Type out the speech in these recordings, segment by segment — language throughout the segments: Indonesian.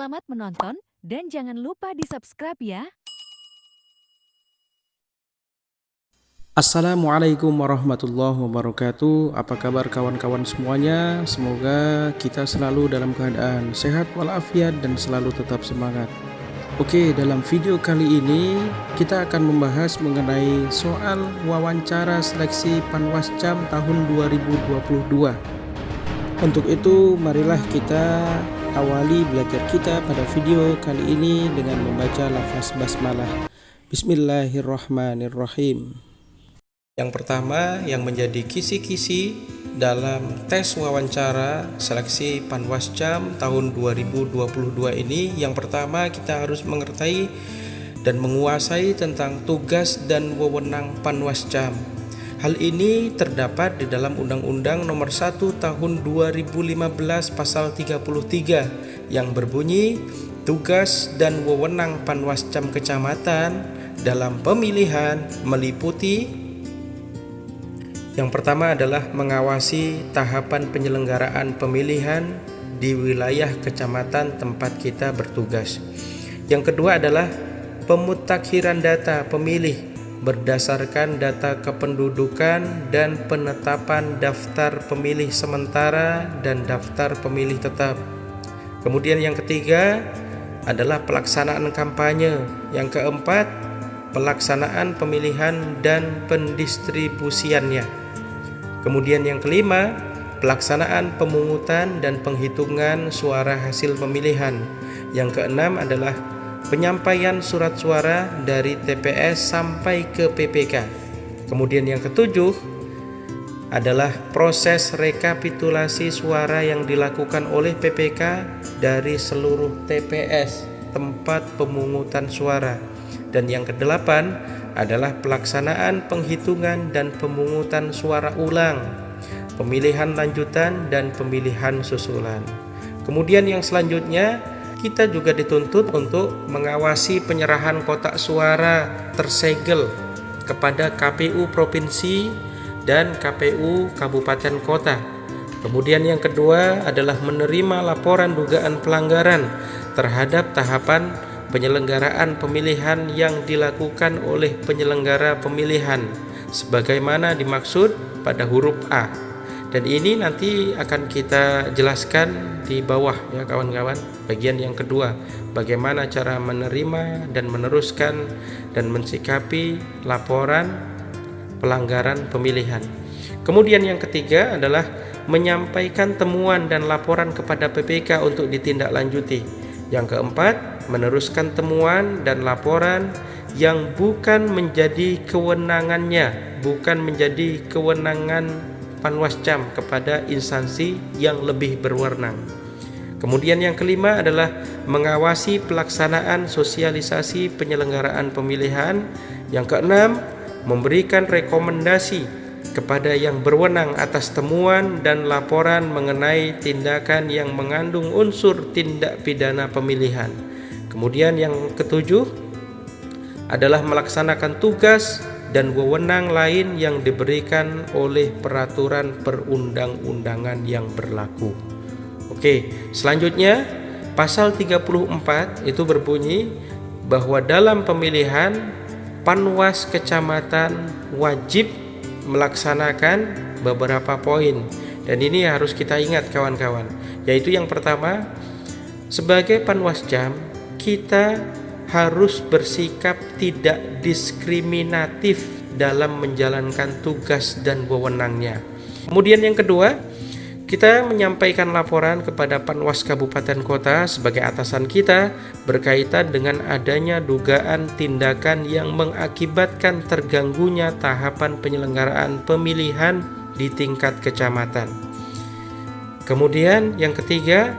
Selamat menonton dan jangan lupa di-subscribe ya. Assalamualaikum warahmatullahi wabarakatuh. Apa kabar kawan-kawan semuanya? Semoga kita selalu dalam keadaan sehat walafiat dan selalu tetap semangat. Oke, dalam video kali ini kita akan membahas mengenai soal wawancara seleksi Panwascam tahun 2022. Untuk itu, marilah kita awali belajar kita pada video kali ini dengan membaca lafaz basmalah. Bismillahirrahmanirrahim. Yang pertama yang menjadi kisi-kisi dalam tes wawancara seleksi Panwascam tahun 2022 ini, yang pertama kita harus mengerti dan menguasai tentang tugas dan wewenang Panwascam. Hal ini terdapat di dalam Undang-Undang Nomor 1 Tahun 2015 Pasal 33 yang berbunyi tugas dan wewenang Panwascam kecamatan dalam pemilihan meliputi: yang pertama adalah mengawasi tahapan penyelenggaraan pemilihan di wilayah kecamatan tempat kita bertugas. Yang kedua adalah pemutakhiran data pemilih berdasarkan data kependudukan dan penetapan daftar pemilih sementara dan daftar pemilih tetap. Kemudian yang ketiga adalah pelaksanaan kampanye. Yang keempat, pelaksanaan pemilihan dan pendistribusiannya. Kemudian yang kelima, pelaksanaan pemungutan dan penghitungan suara hasil pemilihan. Yang keenam adalah penyampaian surat suara dari TPS sampai ke PPK. Kemudian yang ketujuh adalah proses rekapitulasi suara yang dilakukan oleh PPK dari seluruh TPS tempat pemungutan suara. Dan yang kedelapan adalah pelaksanaan penghitungan dan pemungutan suara ulang, pemilihan lanjutan dan pemilihan susulan. Kemudian yang selanjutnya, kita juga dituntut untuk mengawasi penyerahan kotak suara tersegel kepada KPU Provinsi dan KPU Kabupaten Kota. Kemudian yang kedua adalah menerima laporan dugaan pelanggaran terhadap tahapan penyelenggaraan pemilihan yang dilakukan oleh penyelenggara pemilihan sebagaimana dimaksud pada huruf A. Dan ini nanti akan kita jelaskan di bawah ya kawan-kawan. Bagian yang kedua, bagaimana cara menerima dan meneruskan dan mensikapi laporan pelanggaran pemilihan. Kemudian yang ketiga adalah menyampaikan temuan dan laporan kepada PPK untuk ditindaklanjuti. Yang keempat, meneruskan temuan dan laporan yang bukan menjadi kewenangannya, bukan menjadi kewenangan Panwascam kepada instansi yang lebih berwenang. Kemudian yang kelima adalah mengawasi pelaksanaan sosialisasi penyelenggaraan pemilihan. Yang keenam, memberikan rekomendasi kepada yang berwenang atas temuan dan laporan mengenai tindakan yang mengandung unsur tindak pidana pemilihan. Kemudian yang ketujuh adalah melaksanakan tugas dan wewenang lain yang diberikan oleh peraturan perundang-undangan yang berlaku. Oke, selanjutnya pasal 34 itu berbunyi bahwa dalam pemilihan Panwas kecamatan wajib melaksanakan beberapa poin, dan ini harus kita ingat kawan-kawan, yaitu yang pertama, sebagai Panwascam kita harus bersikap tidak diskriminatif dalam menjalankan tugas dan wewenangnya. Kemudian yang kedua, kita menyampaikan laporan kepada Panwas Kabupaten Kota sebagai atasan kita berkaitan dengan adanya dugaan tindakan yang mengakibatkan terganggunya tahapan penyelenggaraan pemilihan di tingkat kecamatan. Kemudian yang ketiga,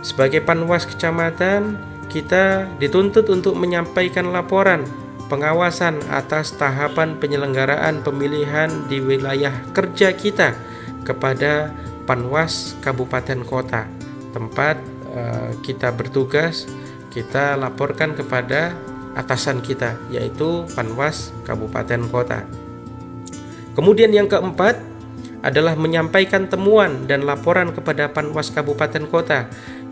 sebagai Panwas kecamatan kita dituntut untuk menyampaikan laporan pengawasan atas tahapan penyelenggaraan pemilihan di wilayah kerja kita kepada Panwas Kabupaten Kota tempat kita bertugas. Kita laporkan kepada atasan kita, yaitu Panwas Kabupaten Kota. Kemudian yang keempat adalah menyampaikan temuan dan laporan kepada Panwas Kabupaten Kota.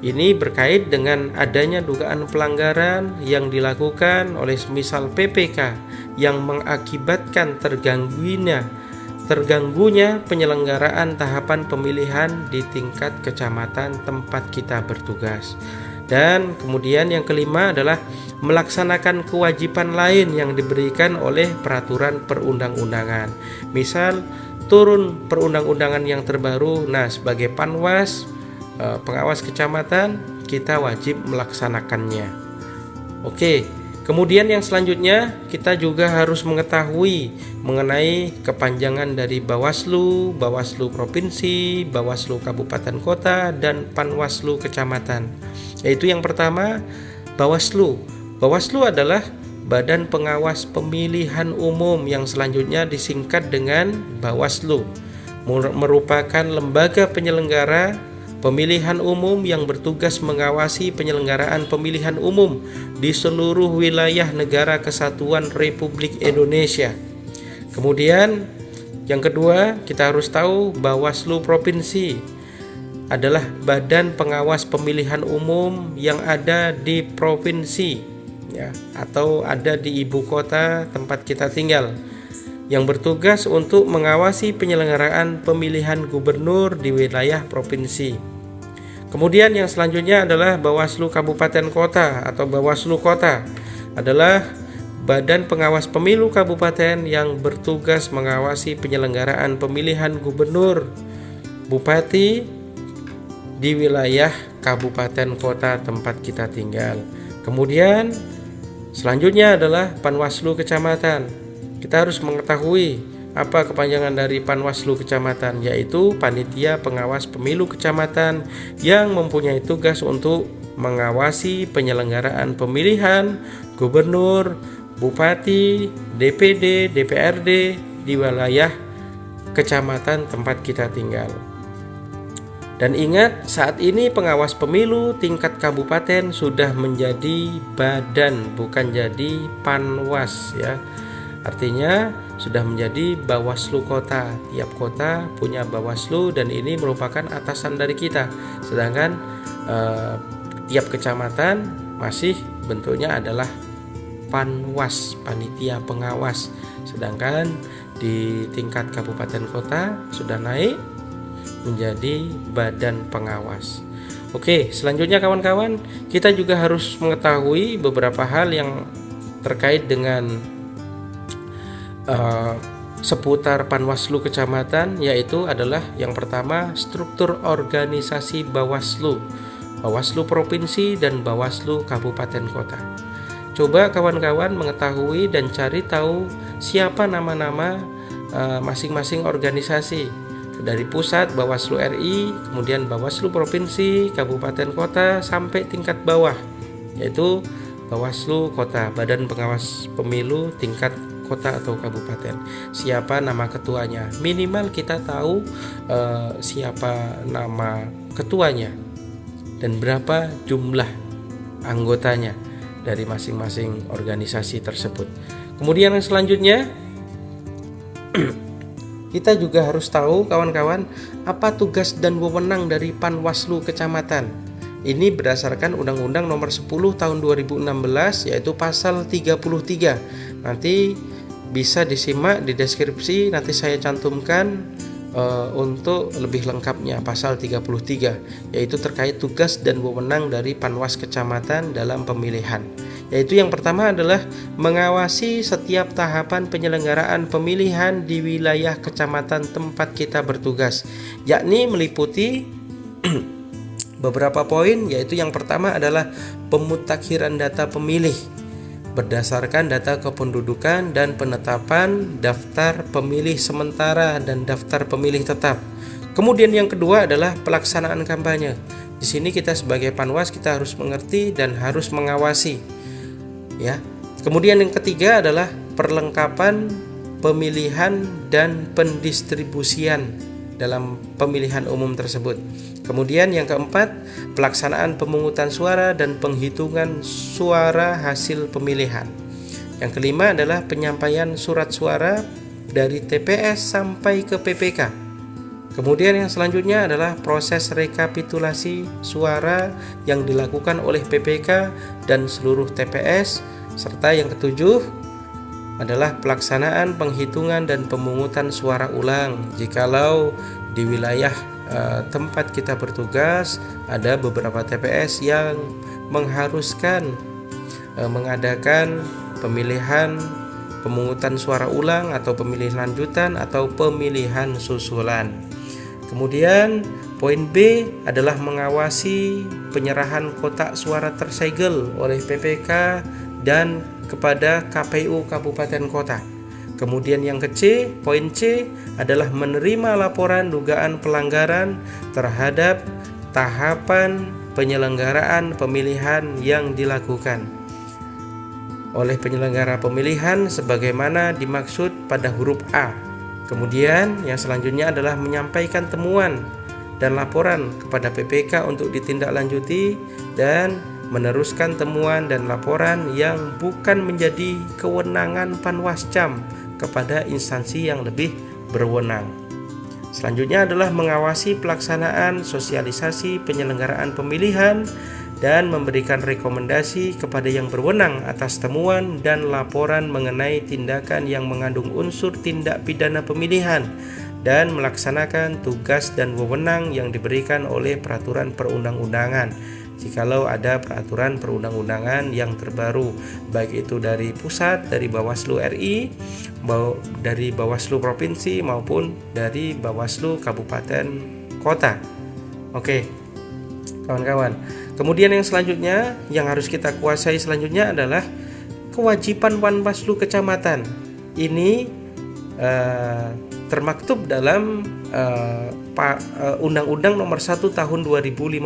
Ini berkait dengan adanya dugaan pelanggaran yang dilakukan oleh semisal PPK yang mengakibatkan terganggunya penyelenggaraan tahapan pemilihan di tingkat kecamatan tempat kita bertugas. Dan kemudian yang kelima adalah melaksanakan kewajiban lain yang diberikan oleh peraturan perundang-undangan. Misal turun perundang-undangan yang terbaru, nah sebagai Panwas, pengawas kecamatan, kita wajib melaksanakannya. Oke, kemudian yang selanjutnya kita juga harus mengetahui mengenai kepanjangan dari Bawaslu, Bawaslu Provinsi, Bawaslu Kabupaten Kota, dan Panwaslu Kecamatan. Yaitu yang pertama, Bawaslu. Bawaslu adalah Badan Pengawas Pemilihan Umum yang selanjutnya disingkat dengan Bawaslu. Merupakan lembaga penyelenggara pemilihan umum yang bertugas mengawasi penyelenggaraan pemilihan umum di seluruh wilayah negara kesatuan Republik Indonesia. Kemudian yang kedua, kita harus tahu Bawaslu Provinsi adalah badan pengawas pemilihan umum yang ada di provinsi, ya, atau ada di ibu kota tempat kita tinggal, yang bertugas untuk mengawasi penyelenggaraan pemilihan gubernur di wilayah provinsi. Kemudian yang selanjutnya adalah Bawaslu Kabupaten Kota atau Bawaslu Kota, adalah badan pengawas pemilu kabupaten yang bertugas mengawasi penyelenggaraan pemilihan gubernur, bupati di wilayah kabupaten kota tempat kita tinggal. Kemudian selanjutnya adalah Panwaslu Kecamatan. Kita harus mengetahui apa kepanjangan dari Panwaslu Kecamatan, yaitu Panitia Pengawas Pemilu Kecamatan yang mempunyai tugas untuk mengawasi penyelenggaraan pemilihan gubernur, bupati, DPD, DPRD di wilayah kecamatan tempat kita tinggal. Dan ingat, saat ini pengawas pemilu tingkat kabupaten sudah menjadi badan, bukan jadi panwas, ya. Artinya sudah menjadi Bawaslu kota. Tiap kota punya Bawaslu dan ini merupakan atasan dari kita. Sedangkan tiap kecamatan masih bentuknya adalah panwas, panitia pengawas. Sedangkan di tingkat kabupaten kota sudah naik menjadi badan pengawas. Oke, selanjutnya kawan-kawan, kita juga harus mengetahui beberapa hal yang terkait dengan seputar Panwaslu Kecamatan, yaitu adalah yang pertama struktur organisasi Bawaslu, Bawaslu Provinsi dan Bawaslu Kabupaten Kota. Coba kawan-kawan mengetahui dan cari tahu siapa nama-nama masing-masing organisasi. Dari pusat Bawaslu RI, kemudian Bawaslu Provinsi, Kabupaten Kota, sampai tingkat bawah, yaitu Bawaslu Kota, Badan Pengawas Pemilu tingkat kota atau kabupaten. Siapa nama ketuanya? Minimal kita tahu siapa nama ketuanya dan berapa jumlah anggotanya dari masing-masing organisasi tersebut. Kemudian yang selanjutnya kita juga harus tahu kawan-kawan apa tugas dan wewenang dari Panwaslu Kecamatan. Ini berdasarkan Undang-Undang Nomor 10 Tahun 2016, yaitu pasal 33. Nanti bisa disimak di deskripsi, nanti saya cantumkan untuk lebih lengkapnya pasal 33, yaitu terkait tugas dan wewenang dari Panwas Kecamatan dalam pemilihan. Yaitu yang pertama adalah mengawasi setiap tahapan penyelenggaraan pemilihan di wilayah kecamatan tempat kita bertugas, yakni meliputi beberapa poin, yaitu yang pertama adalah pemutakhiran data pemilih berdasarkan data kependudukan dan penetapan daftar pemilih sementara dan daftar pemilih tetap. Kemudian yang kedua adalah pelaksanaan kampanye. Di sini kita sebagai Panwas kita harus mengerti dan harus mengawasi, ya. Kemudian yang ketiga adalah perlengkapan pemilihan dan pendistribusian dalam pemilihan umum tersebut. Kemudian yang keempat, pelaksanaan pemungutan suara dan penghitungan suara hasil pemilihan. Yang kelima adalah penyampaian surat suara dari TPS sampai ke PPK. Kemudian yang selanjutnya adalah proses rekapitulasi suara yang dilakukan oleh PPK dan seluruh TPS, serta yang ketujuh adalah pelaksanaan penghitungan dan pemungutan suara ulang jikalau di wilayah tempat kita bertugas ada beberapa TPS yang mengharuskan mengadakan pemilihan pemungutan suara ulang atau pemilihan lanjutan atau pemilihan susulan. Kemudian poin B adalah mengawasi penyerahan kotak suara tersegel oleh PPK dan kepada KPU Kabupaten Kota. Kemudian yang poin C adalah menerima laporan dugaan pelanggaran terhadap tahapan penyelenggaraan pemilihan yang dilakukan oleh penyelenggara pemilihan sebagaimana dimaksud pada huruf A. Kemudian yang selanjutnya adalah menyampaikan temuan dan laporan kepada PPK untuk ditindaklanjuti dan meneruskan temuan dan laporan yang bukan menjadi kewenangan Panwascam kepada instansi yang lebih berwenang. Selanjutnya adalah mengawasi pelaksanaan sosialisasi penyelenggaraan pemilihan dan memberikan rekomendasi kepada yang berwenang atas temuan dan laporan mengenai tindakan yang mengandung unsur tindak pidana pemilihan dan melaksanakan tugas dan wewenang yang diberikan oleh peraturan perundang-undangan jikalau ada peraturan perundang-undangan yang terbaru, baik itu dari pusat, dari Bawaslu RI, dari Bawaslu Provinsi maupun dari Bawaslu Kabupaten Kota. Oke, kawan-kawan. Kemudian yang selanjutnya yang harus kita kuasai selanjutnya adalah kewajiban Panwaslu Kecamatan. Ini termaktub dalam Undang-Undang Nomor 1 Tahun 2015,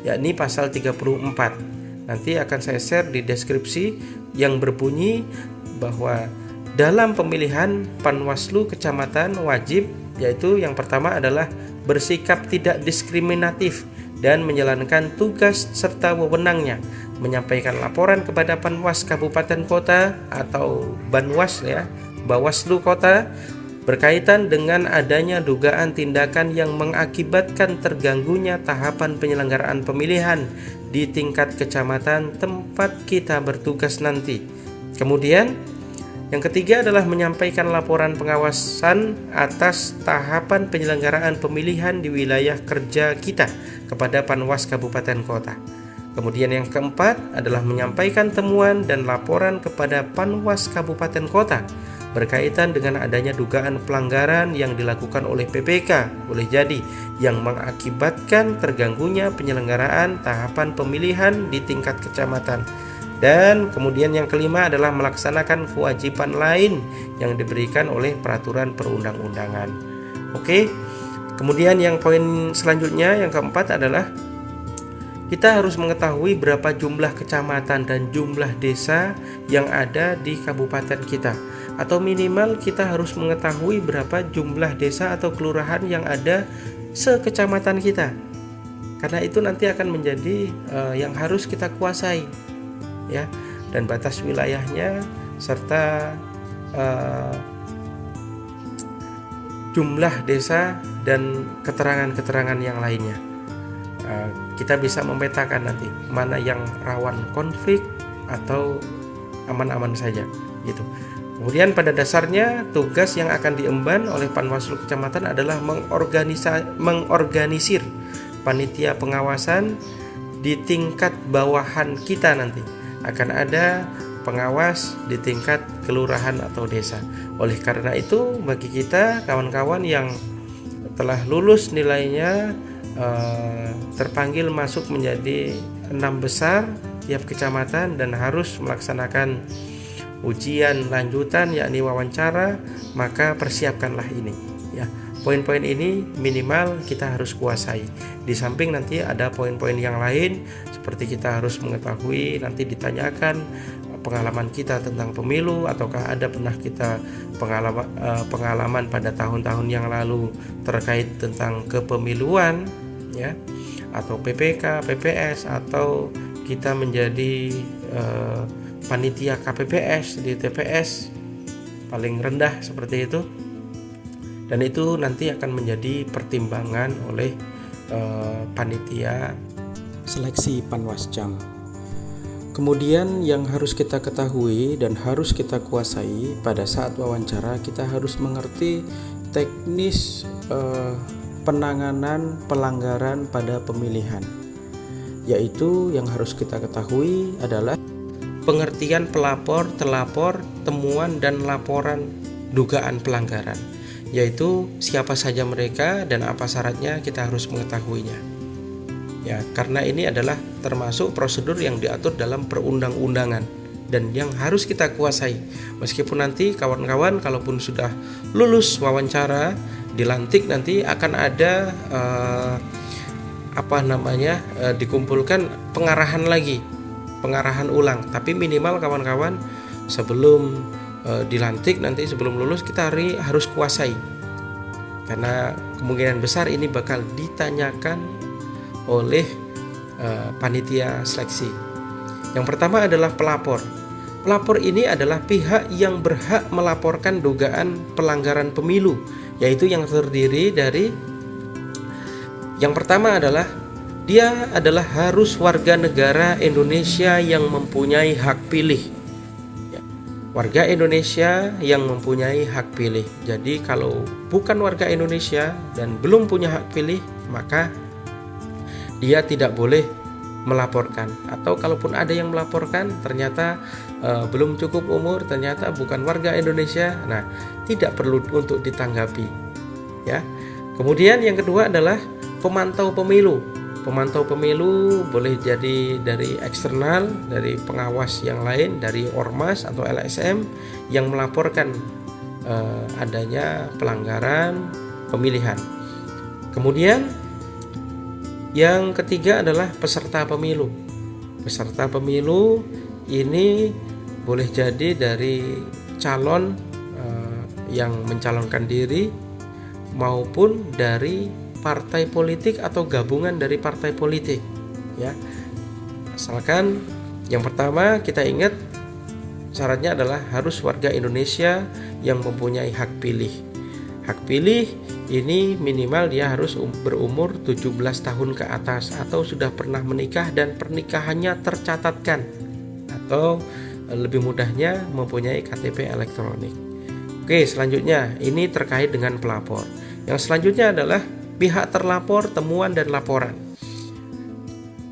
yakni pasal 34. Nanti akan saya share di deskripsi yang berbunyi bahwa dalam pemilihan Panwaslu Kecamatan wajib, yaitu yang pertama adalah bersikap tidak diskriminatif dan menjalankan tugas serta wewenangnya, menyampaikan laporan kepada Panwas Kabupaten Kota atau Banwas Bawaslu Kota berkaitan dengan adanya dugaan tindakan yang mengakibatkan terganggunya tahapan penyelenggaraan pemilihan di tingkat kecamatan tempat kita bertugas nanti. Kemudian yang ketiga adalah menyampaikan laporan pengawasan atas tahapan penyelenggaraan pemilihan di wilayah kerja kita kepada Panwas Kabupaten Kota. Kemudian yang keempat adalah menyampaikan temuan dan laporan kepada Panwas Kabupaten Kota berkaitan dengan adanya dugaan pelanggaran yang dilakukan oleh PPK boleh jadi yang mengakibatkan terganggunya penyelenggaraan tahapan pemilihan di tingkat kecamatan. Dan kemudian yang kelima adalah melaksanakan kewajiban lain yang diberikan oleh peraturan perundang-undangan. Oke. Kemudian yang poin selanjutnya yang keempat adalah kita harus mengetahui berapa jumlah kecamatan dan jumlah desa yang ada di kabupaten kita, atau minimal kita harus mengetahui berapa jumlah desa atau kelurahan yang ada sekecamatan kita. Karena itu nanti akan menjadi yang harus kita kuasai, ya, dan batas wilayahnya serta jumlah desa dan keterangan-keterangan yang lainnya. Kita bisa memetakan nanti mana yang rawan konflik atau aman-aman saja gitu. Kemudian pada dasarnya tugas yang akan diemban oleh Panwaslu Kecamatan adalah mengorganisir panitia pengawasan di tingkat bawahan kita nanti. Akan ada pengawas di tingkat kelurahan atau desa. Oleh karena itu bagi kita kawan-kawan yang telah lulus nilainya terpanggil masuk menjadi 6 besar tiap kecamatan dan harus melaksanakan ujian lanjutan yakni wawancara, maka persiapkanlah ini ya. Poin-poin ini minimal kita harus kuasai. Di samping nanti ada poin-poin yang lain seperti kita harus mengetahui, nanti ditanyakan pengalaman kita tentang pemilu, ataukah ada pernah kita pengalaman pada tahun-tahun yang lalu terkait tentang kepemiluan ya, atau PPK, PPS, atau kita menjadi panitia KPPS di TPS paling rendah seperti itu. dan itu nanti akan menjadi pertimbangan oleh panitia seleksi Panwascam. Kemudian yang harus kita ketahui dan harus kita kuasai pada saat wawancara, kita harus mengerti teknis penanganan pelanggaran pada pemilihan, yaitu yang harus kita ketahui adalah pengertian pelapor, terlapor, temuan, dan laporan dugaan pelanggaran, yaitu siapa saja mereka dan apa syaratnya kita harus mengetahuinya. Ya, karena ini adalah termasuk prosedur yang diatur dalam perundang-undangan dan yang harus kita kuasai. Meskipun nanti kawan-kawan kalaupun sudah lulus wawancara, dilantik, nanti akan ada dikumpulkan pengarahan ulang. Tapi minimal kawan-kawan sebelum dilantik nanti, sebelum lulus, kita harus kuasai. Karena kemungkinan besar ini bakal ditanyakan oleh panitia seleksi. Yang pertama adalah pelapor. Pelapor ini adalah pihak yang berhak melaporkan dugaan pelanggaran pemilu, yaitu yang terdiri dari, yang pertama adalah dia adalah harus warga negara Indonesia yang mempunyai hak pilih. Warga Indonesia yang mempunyai hak pilih. Jadi kalau bukan warga Indonesia dan belum punya hak pilih, maka dia tidak boleh melaporkan. Atau kalaupun ada yang melaporkan ternyata belum cukup umur, ternyata bukan warga Indonesia, nah tidak perlu untuk ditanggapi, ya. Kemudian yang kedua adalah pemantau pemilu. Pemantau pemilu boleh jadi dari eksternal, dari pengawas yang lain, dari ormas atau LSM yang melaporkan adanya pelanggaran pemilihan. Kemudian yang ketiga adalah peserta pemilu. Peserta pemilu ini boleh jadi dari calon yang mencalonkan diri maupun dari partai politik atau gabungan dari partai politik, ya. Asalkan yang pertama kita ingat syaratnya adalah harus warga Indonesia yang mempunyai hak pilih. Hak pilih ini minimal dia harus berumur 17 tahun ke atas atau sudah pernah menikah dan pernikahannya tercatatkan, atau lebih mudahnya mempunyai KTP elektronik. Oke, selanjutnya ini terkait dengan pelapor. Yang selanjutnya adalah pihak terlapor, temuan, dan laporan.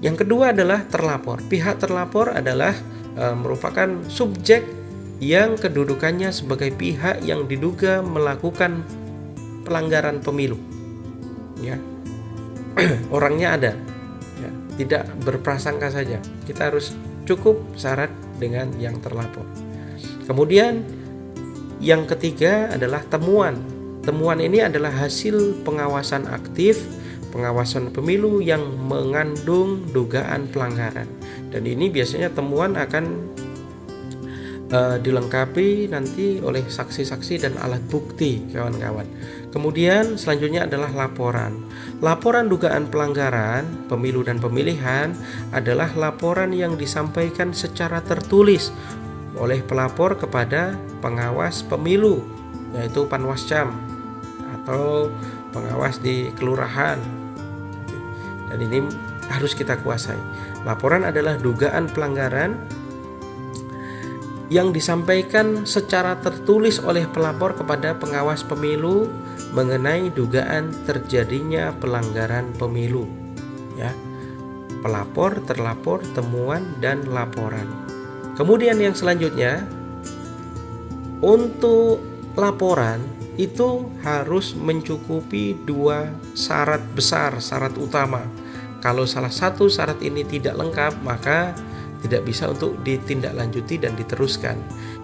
Yang kedua adalah terlapor. Pihak terlapor adalah merupakan subjek yang kedudukannya sebagai pihak yang diduga melakukan pelanggaran pemilu, ya. Orangnya ada, ya. Tidak berprasangka saja. Kita harus cukup syarat dengan yang terlapor. Kemudian yang ketiga adalah temuan. Temuan ini adalah hasil pengawasan aktif, pengawasan pemilu yang mengandung dugaan pelanggaran. Dan ini biasanya temuan akan dilengkapi nanti oleh saksi-saksi dan alat bukti, kawan-kawan. Kemudian selanjutnya adalah laporan. Laporan dugaan pelanggaran pemilu dan pemilihan adalah laporan yang disampaikan secara tertulis oleh pelapor kepada pengawas pemilu, yaitu Panwascam atau pengawas di kelurahan. Dan ini harus kita kuasai. Laporan adalah dugaan pelanggaran yang disampaikan secara tertulis oleh pelapor kepada pengawas pemilu mengenai dugaan terjadinya pelanggaran pemilu, ya. Pelapor, terlapor, temuan, dan laporan. Kemudian yang selanjutnya, untuk laporan itu harus mencukupi 2 syarat besar, syarat utama. Kalau salah satu syarat ini tidak lengkap, maka tidak bisa untuk ditindaklanjuti dan diteruskan.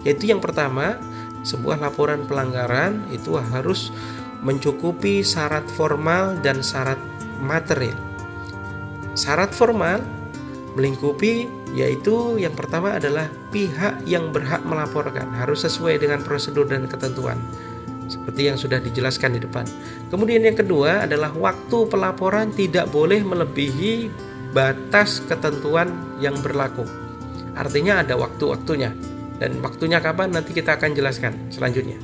Yaitu yang pertama, sebuah laporan pelanggaran itu harus mencukupi syarat formal dan syarat material. Syarat formal melingkupi, yaitu yang pertama adalah pihak yang berhak melaporkan harus sesuai dengan prosedur dan ketentuan seperti yang sudah dijelaskan di depan. Kemudian yang kedua adalah waktu pelaporan tidak boleh melebihi batas ketentuan yang berlaku. Artinya ada waktu-waktunya, dan waktunya kapan nanti kita akan jelaskan selanjutnya.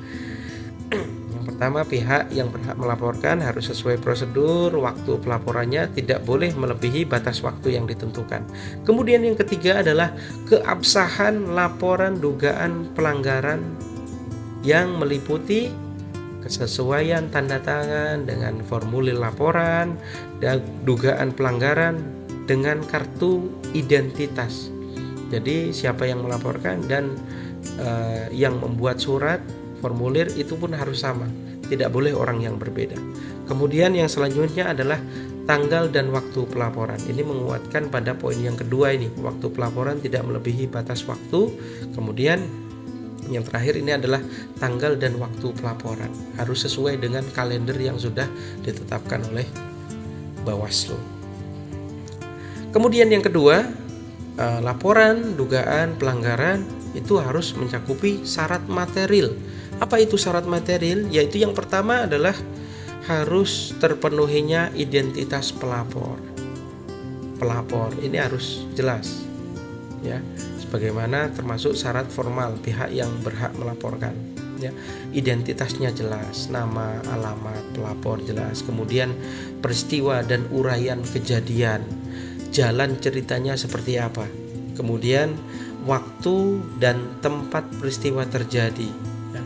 Yang pertama, pihak yang berhak melaporkan harus sesuai prosedur, waktu pelaporannya tidak boleh melebihi batas waktu yang ditentukan. Kemudian yang ketiga adalah keabsahan laporan dugaan pelanggaran yang meliputi kesesuaian tanda tangan dengan formulir laporan dan dugaan pelanggaran dengan kartu identitas. Jadi siapa yang melaporkan dan yang membuat surat formulir itu pun harus sama, tidak boleh orang yang berbeda. Kemudian yang selanjutnya adalah tanggal dan waktu pelaporan. Ini menguatkan pada poin yang kedua ini, waktu pelaporan tidak melebihi batas waktu. Kemudian yang terakhir ini adalah tanggal dan waktu pelaporan, harus sesuai dengan kalender yang sudah ditetapkan oleh Bawaslu. Kemudian yang kedua, laporan dugaan pelanggaran itu harus mencakupi syarat material. Apa itu syarat material? Yaitu yang pertama adalah harus terpenuhinya identitas pelapor. Pelapor ini harus jelas, ya, sebagaimana termasuk syarat formal pihak yang berhak melaporkan. Ya, identitasnya jelas, nama, alamat pelapor jelas, kemudian peristiwa dan uraian kejadian, jalan ceritanya seperti apa, kemudian waktu dan tempat peristiwa terjadi, ya,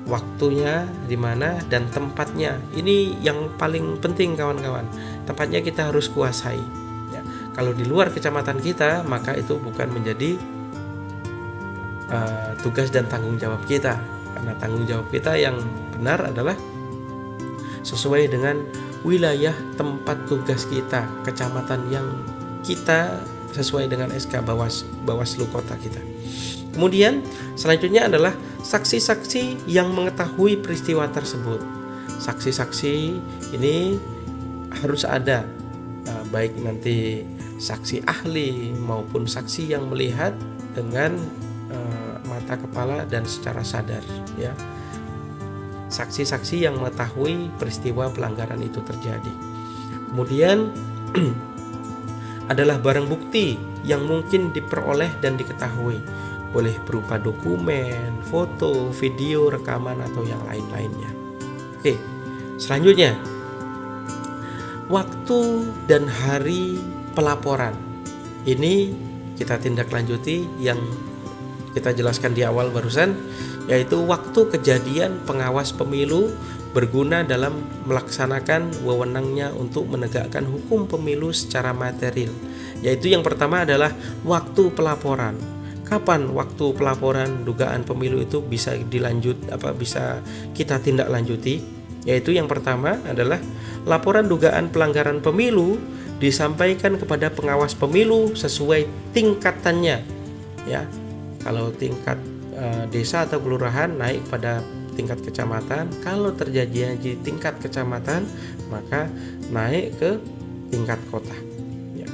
waktunya di mana dan tempatnya. Ini yang paling penting kawan-kawan, tempatnya kita harus kuasai, ya. Kalau di luar kecamatan kita, maka itu bukan menjadi tugas dan tanggung jawab kita, karena tanggung jawab kita yang benar adalah sesuai dengan wilayah tempat tugas kita, kecamatan yang kita sesuai dengan SK Bawaslu kota kita. Kemudian selanjutnya adalah saksi-saksi yang mengetahui peristiwa tersebut. Saksi-saksi ini harus ada, baik nanti saksi ahli maupun saksi yang melihat dengan mata kepala dan secara sadar, ya. Saksi-saksi yang mengetahui peristiwa pelanggaran itu terjadi. Kemudian adalah barang bukti yang mungkin diperoleh dan diketahui, boleh berupa dokumen, foto, video, rekaman atau yang lain-lainnya. Oke, selanjutnya waktu dan hari pelaporan. Ini kita tindak lanjuti yang kita jelaskan di awal barusan, yaitu waktu kejadian pengawas pemilu berguna dalam melaksanakan wewenangnya untuk menegakkan hukum pemilu secara material. Yaitu yang pertama adalah waktu pelaporan. Kapan waktu pelaporan dugaan pemilu itu bisa bisa kita tindak lanjuti? Yaitu yang pertama adalah laporan dugaan pelanggaran pemilu disampaikan kepada pengawas pemilu sesuai tingkatannya, ya. Kalau tingkat desa atau kelurahan naik pada tingkat kecamatan, kalau terjadi di tingkat kecamatan maka naik ke tingkat kota, ya.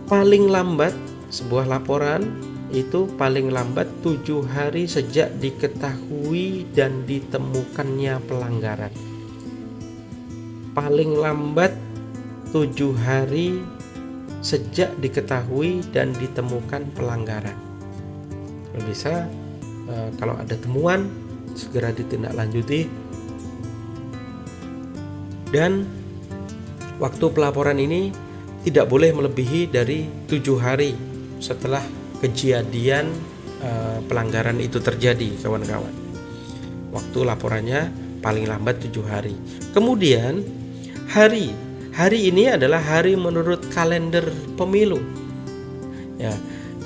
Paling lambat sebuah laporan itu paling lambat 7 hari sejak diketahui dan ditemukannya pelanggaran. Paling lambat 7 hari sejak diketahui dan ditemukan pelanggaran. Bisa kalau ada temuan segera ditindaklanjuti, dan waktu pelaporan ini tidak boleh melebihi dari 7 hari setelah kejadian pelanggaran itu terjadi, kawan-kawan. Waktu laporannya paling lambat 7 hari. Kemudian hari ini adalah hari menurut kalender pemilu, ya.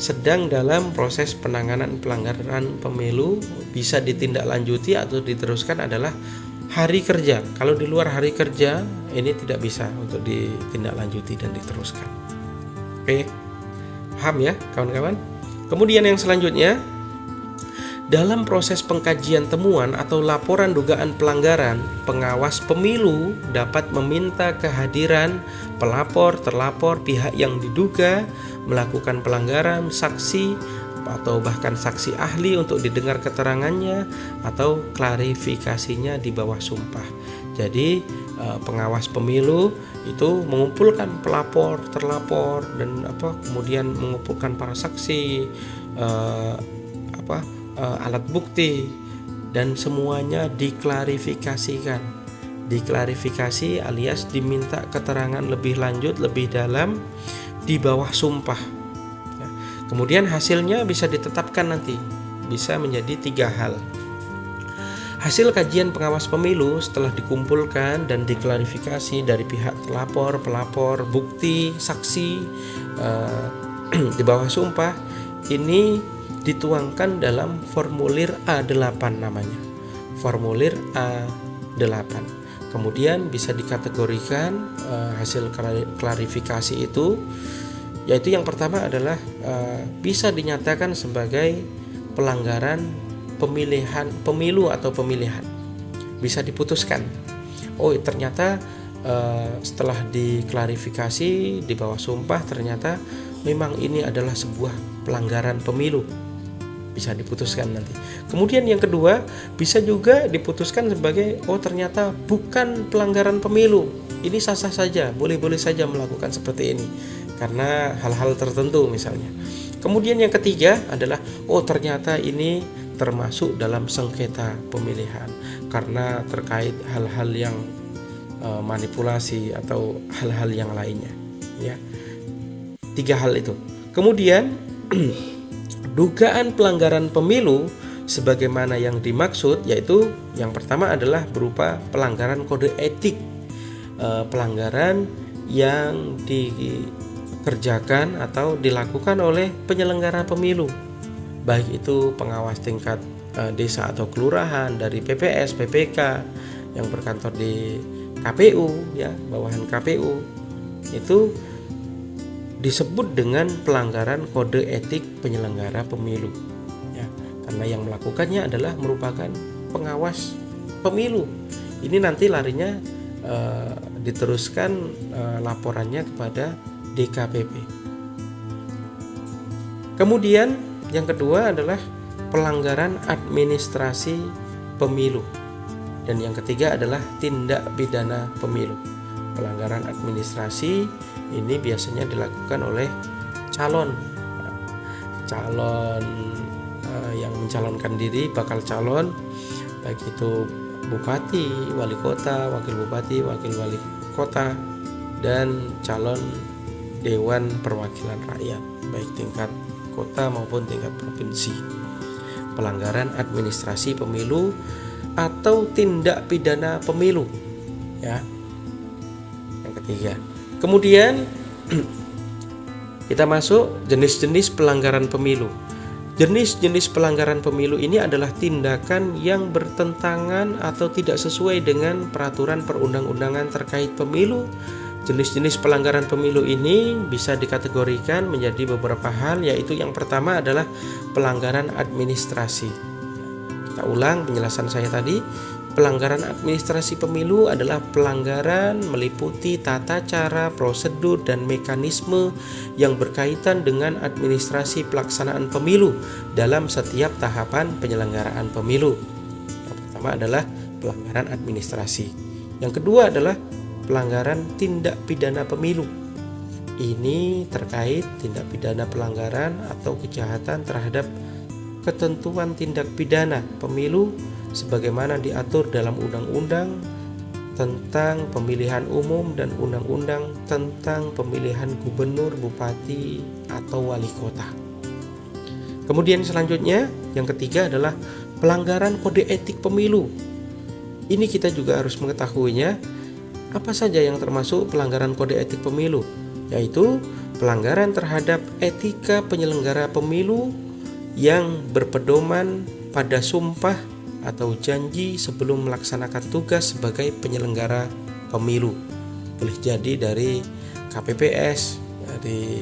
Sedang dalam proses penanganan pelanggaran pemilu bisa ditindaklanjuti atau diteruskan adalah hari kerja. Kalau di luar hari kerja ini tidak bisa untuk ditindaklanjuti dan diteruskan. Oke, paham ya kawan-kawan? Kemudian yang selanjutnya, dalam proses pengkajian temuan atau laporan dugaan pelanggaran, pengawas pemilu dapat meminta kehadiran pelapor, terlapor, pihak yang diduga melakukan pelanggaran, saksi atau bahkan saksi ahli untuk didengar keterangannya atau klarifikasinya di bawah sumpah. Jadi pengawas pemilu itu mengumpulkan pelapor, terlapor, dan kemudian mengumpulkan para saksi, alat bukti, dan semuanya diklarifikasikan. Diklarifikasi alias diminta keterangan lebih lanjut, lebih dalam di bawah sumpah. Ya. Kemudian hasilnya bisa ditetapkan nanti, bisa menjadi 3 hal. Hasil kajian pengawas pemilu setelah dikumpulkan dan diklarifikasi dari pihak terlapor, pelapor, bukti, saksi di bawah sumpah, ini dituangkan dalam formulir A8 namanya. Formulir A8. Kemudian bisa dikategorikan hasil klarifikasi itu, yaitu yang pertama adalah bisa dinyatakan sebagai pelanggaran pemilu atau pemilihan. Bisa diputuskan, oh ternyata setelah diklarifikasi di bawah sumpah ternyata memang ini adalah sebuah pelanggaran pemilu, bisa diputuskan nanti. Kemudian yang kedua, bisa juga diputuskan sebagai oh ternyata bukan pelanggaran pemilu, ini sah-sah saja, boleh-boleh saja melakukan seperti ini karena hal-hal tertentu misalnya. Kemudian yang ketiga adalah oh ternyata ini termasuk dalam sengketa pemilihan karena terkait hal-hal yang manipulasi atau hal-hal yang lainnya, ya. 3 hal itu. Kemudian dugaan pelanggaran pemilu sebagaimana yang dimaksud, yaitu yang pertama adalah berupa pelanggaran kode etik, pelanggaran yang dikerjakan atau dilakukan oleh penyelenggara pemilu, baik itu pengawas tingkat desa atau kelurahan dari PPS, PPK yang berkantor di KPU, ya, bawahan KPU, itu disebut dengan pelanggaran kode etik penyelenggara pemilu, ya, karena yang melakukannya adalah merupakan pengawas pemilu. Ini nanti larinya diteruskan laporannya kepada DKPP. Kemudian yang kedua adalah pelanggaran administrasi pemilu. Dan yang ketiga adalah tindak pidana pemilu. Pelanggaran administrasi ini biasanya dilakukan oleh calon yang mencalonkan diri, bakal calon, baik itu bupati, wali kota, wakil bupati, wakil wali kota, dan calon dewan perwakilan rakyat, baik tingkat kota maupun tingkat provinsi. Pelanggaran administrasi pemilu atau tindak pidana pemilu, ya. Yang ketiga. Kemudian kita masuk jenis-jenis pelanggaran pemilu. Jenis-jenis pelanggaran pemilu ini adalah tindakan yang bertentangan atau tidak sesuai dengan peraturan perundang-undangan terkait pemilu. Jenis-jenis pelanggaran pemilu ini bisa dikategorikan menjadi beberapa hal, yaitu yang pertama adalah pelanggaran administrasi. Kita ulang penjelasan saya tadi. Pelanggaran administrasi pemilu adalah pelanggaran meliputi tata cara, prosedur, dan mekanisme yang berkaitan dengan administrasi pelaksanaan pemilu dalam setiap tahapan penyelenggaraan pemilu. Yang pertama adalah pelanggaran administrasi. Yang kedua adalah pelanggaran tindak pidana pemilu. Ini terkait tindak pidana pelanggaran atau kejahatan terhadap ketentuan tindak pidana pemilu sebagaimana diatur dalam Undang-Undang tentang Pemilihan Umum dan Undang-Undang tentang Pemilihan Gubernur, Bupati, atau Wali Kota. Kemudian selanjutnya, yang ketiga adalah pelanggaran kode etik pemilu. Ini kita juga harus mengetahuinya, apa saja yang termasuk pelanggaran kode etik pemilu, yaitu pelanggaran terhadap etika penyelenggara pemilu yang berpedoman pada sumpah atau janji sebelum melaksanakan tugas sebagai penyelenggara pemilu. Boleh jadi dari KPPS, dari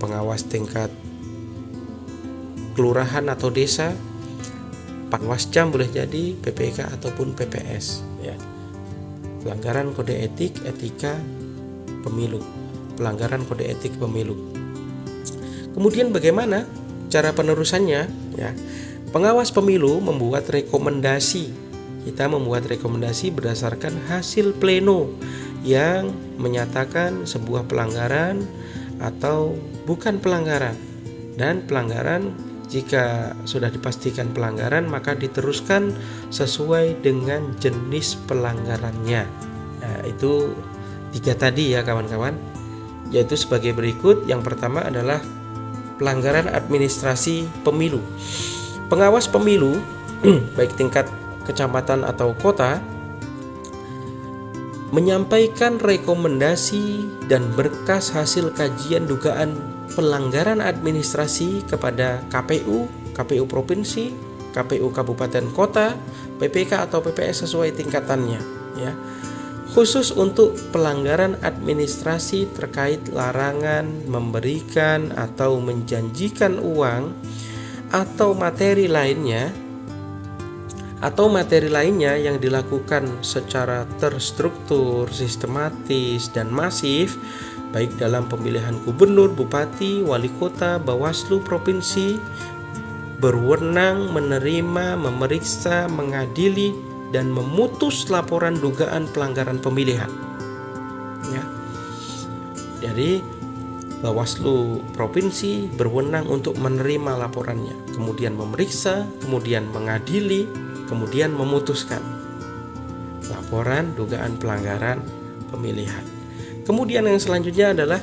pengawas tingkat kelurahan atau desa, Panwascam boleh jadi, PPK ataupun PPS, ya. Pelanggaran kode etik, etika pemilu, pelanggaran kode etik pemilu. Kemudian bagaimana cara penerusannya, ya? Pengawas pemilu membuat rekomendasi. Kita membuat rekomendasi berdasarkan hasil pleno yang menyatakan sebuah pelanggaran atau bukan pelanggaran, dan pelanggaran Jika sudah dipastikan pelanggaran, maka diteruskan sesuai dengan jenis pelanggarannya. Nah, itu 3 tadi ya kawan-kawan, yaitu sebagai berikut. Yang pertama adalah pelanggaran administrasi pemilu. Pengawas pemilu baik tingkat kecamatan atau kota menyampaikan rekomendasi dan berkas hasil kajian dugaan pelanggaran administrasi kepada KPU, KPU provinsi, KPU kabupaten kota, PPK atau PPS sesuai tingkatannya ya. Khusus untuk pelanggaran administrasi terkait larangan memberikan atau menjanjikan uang atau materi lainnya yang dilakukan secara terstruktur, sistematis, dan masif, baik dalam pemilihan gubernur, bupati, wali kota, bawaslu provinsi, berwenang menerima, memeriksa, mengadili, dan memutus laporan dugaan pelanggaran pemilihan. Ya. Jadi Bawaslu provinsi berwenang untuk menerima laporannya, kemudian memeriksa, kemudian mengadili, kemudian memutuskan laporan dugaan pelanggaran pemilihan. Kemudian yang selanjutnya adalah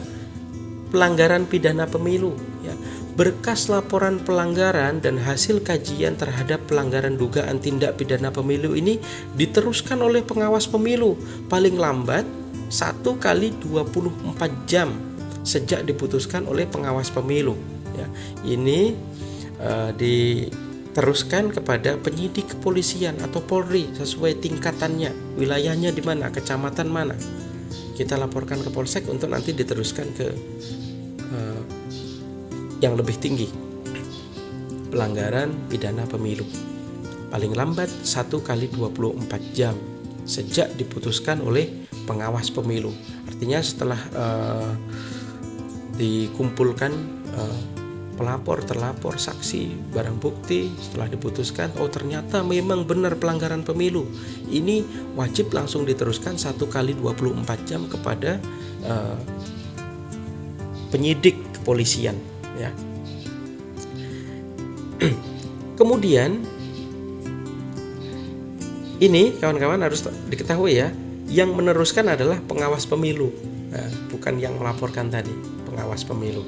pelanggaran pidana pemilu ya. Berkas laporan pelanggaran dan hasil kajian terhadap pelanggaran dugaan tindak pidana pemilu ini diteruskan oleh pengawas pemilu paling lambat 1 kali 24 jam sejak diputuskan oleh pengawas pemilu ya. Ini diteruskan kepada penyidik kepolisian atau Polri sesuai tingkatannya, wilayahnya di mana, kecamatan mana. Kita laporkan ke Polsek untuk nanti diteruskan ke yang lebih tinggi. Pelanggaran pidana pemilu paling lambat 1 kali 24 jam sejak diputuskan oleh pengawas pemilu. Artinya setelah dikumpulkan pelapor, terlapor, saksi, barang bukti, setelah diputuskan oh ternyata memang benar pelanggaran pemilu, ini wajib langsung diteruskan 1 kali 24 jam kepada penyidik kepolisian ya. Kemudian ini kawan-kawan harus diketahui ya, yang meneruskan adalah pengawas pemilu, bukan yang melaporkan tadi, pengawas pemilu.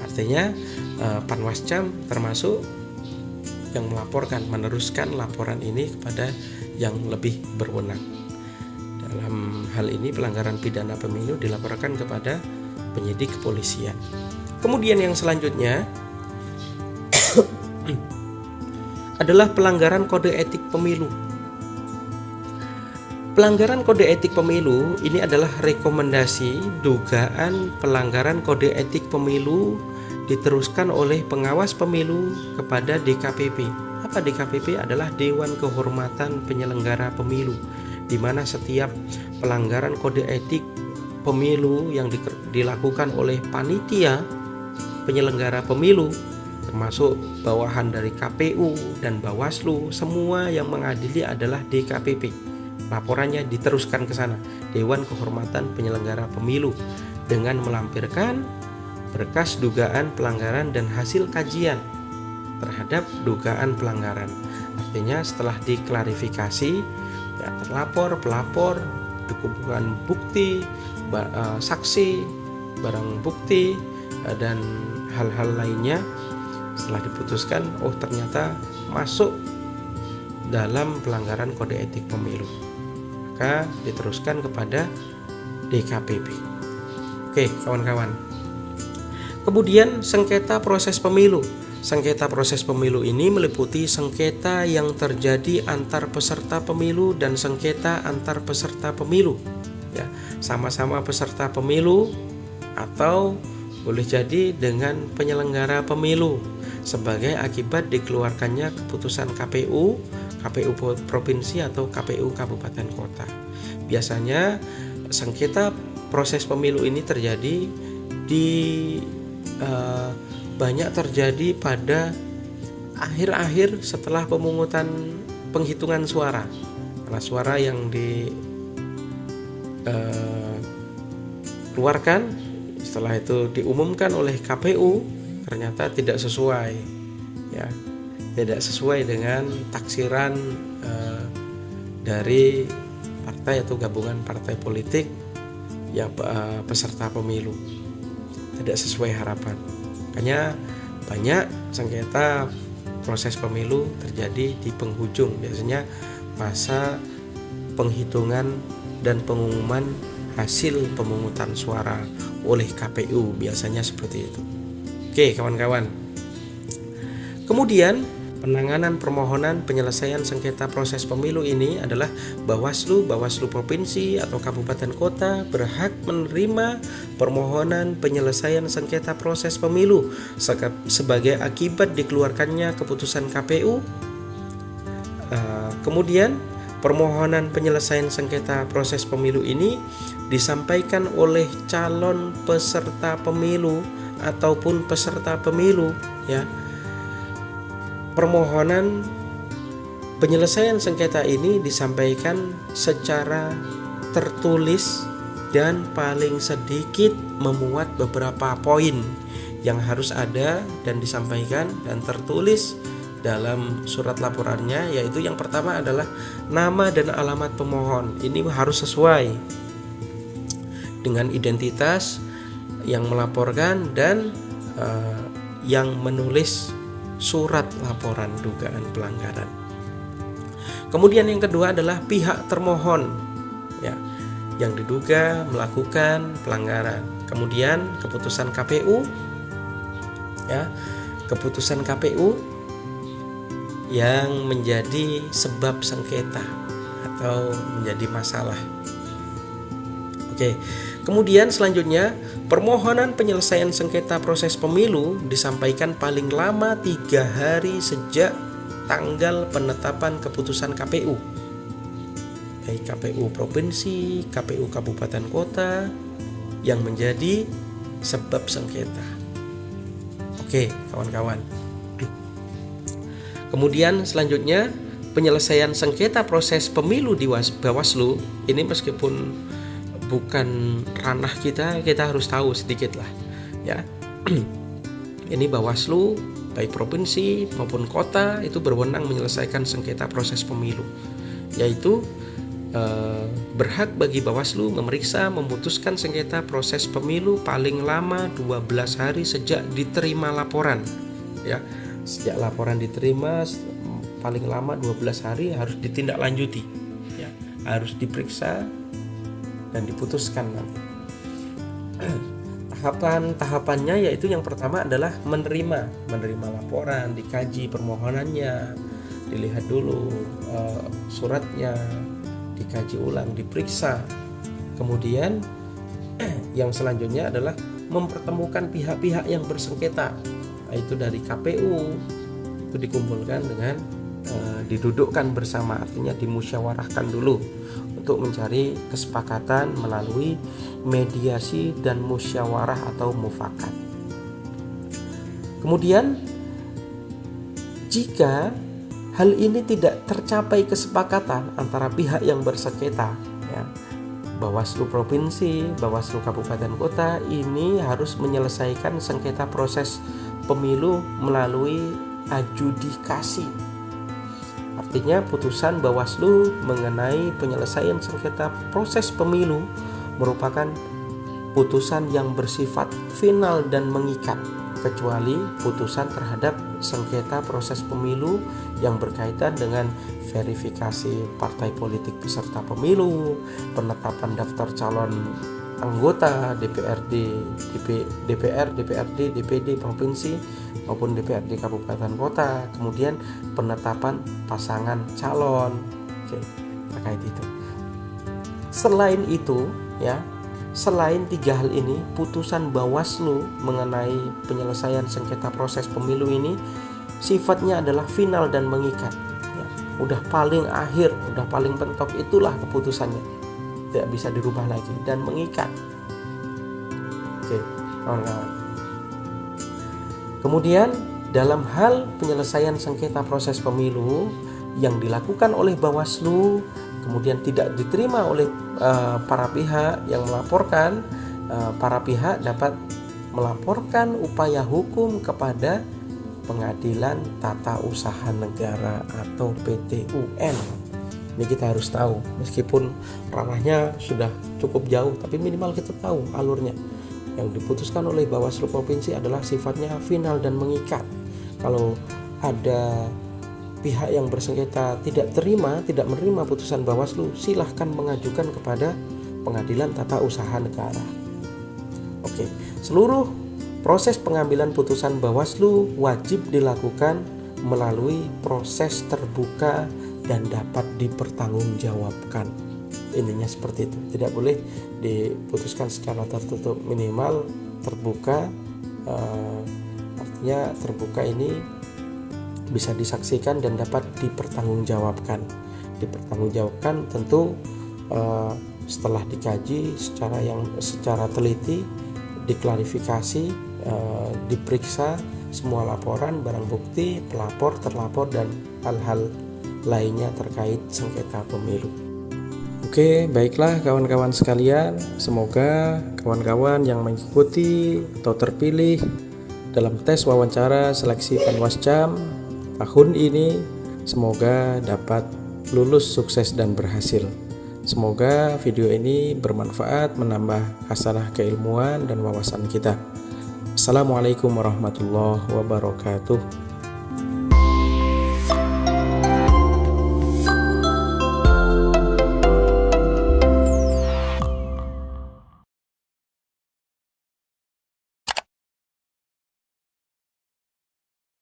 Artinya Panwascam termasuk yang melaporkan, meneruskan laporan ini kepada yang lebih berwenang. Dalam hal ini pelanggaran pidana pemilu dilaporkan kepada penyidik kepolisian. Kemudian yang selanjutnya adalah pelanggaran kode etik pemilu. Pelanggaran kode etik pemilu ini adalah rekomendasi dugaan pelanggaran kode etik pemilu diteruskan oleh pengawas pemilu kepada DKPP. Apa DKPP? Adalah Dewan Kehormatan Penyelenggara Pemilu, di mana setiap pelanggaran kode etik pemilu yang dilakukan oleh panitia penyelenggara pemilu, termasuk bawahan dari KPU dan Bawaslu, semua yang mengadili adalah DKPP. Laporannya diteruskan ke sana, Dewan Kehormatan Penyelenggara Pemilu, dengan melampirkan berkas dugaan pelanggaran dan hasil kajian terhadap dugaan pelanggaran. Artinya setelah diklarifikasi ya, terlapor, pelapor, dikumpulkan bukti, saksi, barang bukti, dan hal-hal lainnya, setelah diputuskan oh ternyata masuk dalam pelanggaran kode etik pemilu, maka diteruskan kepada DKPP. Oke kawan-kawan. Kemudian sengketa proses pemilu. Sengketa proses pemilu ini meliputi sengketa yang terjadi antar peserta pemilu dan sengketa antar peserta pemilu. Ya, sama-sama peserta pemilu atau boleh jadi dengan penyelenggara pemilu sebagai akibat dikeluarkannya keputusan KPU, KPU provinsi atau KPU kabupaten kota. Biasanya sengketa proses pemilu ini terjadi banyak terjadi pada akhir-akhir setelah pemungutan penghitungan suara, karena suara yang dikeluarkan setelah itu diumumkan oleh KPU ternyata tidak sesuai ya, tidak sesuai dengan taksiran dari partai atau gabungan partai politik yang peserta pemilu, tidak sesuai harapan. Makanya banyak sengketa proses pemilu terjadi di penghujung, biasanya masa penghitungan dan pengumuman hasil pemungutan suara oleh KPU, biasanya seperti itu. Oke kawan-kawan, kemudian penanganan permohonan penyelesaian sengketa proses pemilu ini adalah Bawaslu provinsi atau kabupaten kota berhak menerima permohonan penyelesaian sengketa proses pemilu sebagai akibat dikeluarkannya keputusan KPU. Kemudian permohonan penyelesaian sengketa proses pemilu ini disampaikan oleh calon peserta pemilu ataupun peserta pemilu, ya. Permohonan penyelesaian sengketa ini disampaikan secara tertulis dan paling sedikit memuat beberapa poin yang harus ada dan disampaikan dan tertulis dalam surat laporannya, yaitu yang pertama adalah nama dan alamat pemohon. Ini harus sesuai dengan identitas yang melaporkan dan yang menulis surat laporan dugaan pelanggaran. Kemudian yang kedua adalah pihak termohon, ya, yang diduga melakukan pelanggaran. Kemudian keputusan KPU, ya, keputusan KPU yang menjadi sebab sengketa atau menjadi masalah. Oke. Kemudian selanjutnya, permohonan penyelesaian sengketa proses pemilu disampaikan paling lama 3 hari sejak tanggal penetapan keputusan KPU, baik KPU provinsi, KPU kabupaten kota yang menjadi sebab sengketa. Oke kawan-kawan. Kemudian selanjutnya, penyelesaian sengketa proses pemilu di Bawaslu ini meskipun bukan ranah kita harus tahu sedikit lah, ya. Ini Bawaslu baik provinsi maupun kota itu berwenang menyelesaikan sengketa proses pemilu, yaitu berhak bagi Bawaslu memeriksa memutuskan sengketa proses pemilu paling lama 12 hari sejak diterima laporan, ya. Sejak laporan diterima paling lama 12 hari harus ditindaklanjuti, ya. Harus diperiksa dan diputuskan nanti. Tahapannya yaitu yang pertama adalah menerima laporan, dikaji permohonannya, dilihat dulu suratnya, dikaji ulang, diperiksa. Kemudian yang selanjutnya adalah mempertemukan pihak-pihak yang bersengketa, yaitu dari KPU itu dikumpulkan dengan didudukkan bersama, artinya dimusyawarahkan dulu untuk mencari kesepakatan melalui mediasi dan musyawarah atau mufakat. Kemudian jika hal ini tidak tercapai kesepakatan antara pihak yang bersengketa, ya, Bawaslu provinsi, Bawaslu kabupaten kota ini harus menyelesaikan sengketa proses pemilu melalui adjudikasi. Artinya putusan Bawaslu mengenai penyelesaian sengketa proses pemilu merupakan putusan yang bersifat final dan mengikat, kecuali putusan terhadap sengketa proses pemilu yang berkaitan dengan verifikasi partai politik peserta pemilu, penetapan daftar calon anggota DPRD, DPRD, DPD provinsi maupun DPRD kabupaten kota, kemudian penetapan pasangan calon. Oke, terkait itu. Selain itu, ya, selain 3 hal ini, putusan Bawaslu mengenai penyelesaian sengketa proses pemilu ini sifatnya adalah final dan mengikat, ya. Udah paling akhir, udah paling pentok, itulah keputusannya. Tidak bisa dirubah lagi dan mengikat. Oke, kawan-kawan. Kemudian dalam hal penyelesaian sengketa proses pemilu yang dilakukan oleh Bawaslu kemudian tidak diterima oleh para pihak yang melaporkan, para pihak dapat melaporkan upaya hukum kepada Pengadilan Tata Usaha Negara atau PT-UN. Ini kita harus tahu, meskipun ranahnya sudah cukup jauh, tapi minimal kita tahu alurnya. Yang diputuskan oleh Bawaslu Provinsi adalah sifatnya final dan mengikat. Kalau ada pihak yang bersengketa tidak menerima putusan Bawaslu, silahkan mengajukan kepada Pengadilan Tata Usaha Negara. Oke, seluruh proses pengambilan putusan Bawaslu wajib dilakukan melalui proses terbuka dan dapat dipertanggungjawabkan. Intinya seperti itu, tidak boleh diputuskan secara tertutup, minimal terbuka. Artinya terbuka ini bisa disaksikan dan dapat dipertanggungjawabkan. Dipertanggungjawabkan tentu setelah dikaji secara teliti, diklarifikasi, diperiksa semua laporan, barang bukti, pelapor, terlapor, dan hal-hal lainnya terkait sengketa pemilu. Oke, baiklah kawan-kawan sekalian, semoga kawan-kawan yang mengikuti atau terpilih dalam tes wawancara seleksi Panwascam tahun ini semoga dapat lulus sukses dan berhasil. Semoga video ini bermanfaat, menambah hasanah keilmuan dan wawasan kita. Assalamualaikum warahmatullahi wabarakatuh.